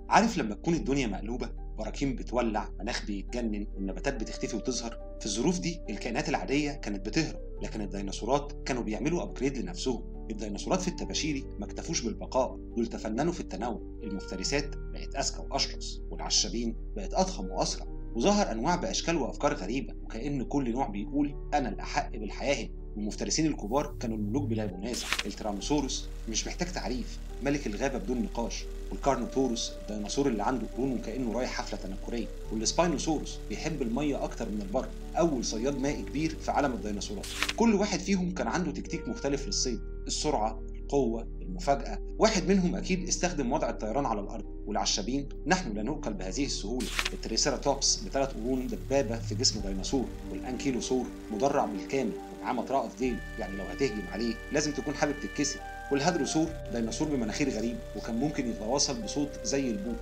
عارف لما تكون الدنيا مقلوبة، براكين بتولع، مناخ بيتجنن، والنباتات بتختفي وتظهر؟ في الظروف دي الكائنات العادية كانت بتهرب، لكن الديناصورات كانوا بيعملوا ابجريد لنفسهم. الديناصورات في الطباشيري ما اكتفوش بالبقاء، دول تفننوا في التنوع. المفترسات بقت اذكى واشرس، والعشابين بقت اضخم واسرع، وظهر انواع باشكال وافكار غريبه، وكأن كل نوع بيقول انا الاحق بالحياه هنا. والمفترسين الكبار كانوا الملوك بلا منازع. التيرانوسورس مش محتاج تعريف، ملك الغابه بدون نقاش. والكارنوتوروس الديناصور اللي عنده قرون وكأنه رايح حفله تنكريه. والسباينوسورس بيحب الميه اكتر من البر، اول صياد مائي كبير في عالم الديناصورات. كل واحد فيهم كان عنده تكتيك مختلف للصيد: السرعه، القوه، المفاجاه. واحد منهم اكيد استخدم وضع الطيران على الارض. والعشابين نحن لا نؤكل بهذه السهوله. التريسيراتوبس بثلاث قرون دبابه في جسم ديناصور. والانكيلوسور مدرع بالكامل ومعاه مطرقه في ديله، يعني لو هتهجم عليه لازم تكون حابب تتكسر. والهادروسور ديناصور بمناخير غريب، وكان ممكن يتواصل بصوت زي البوق.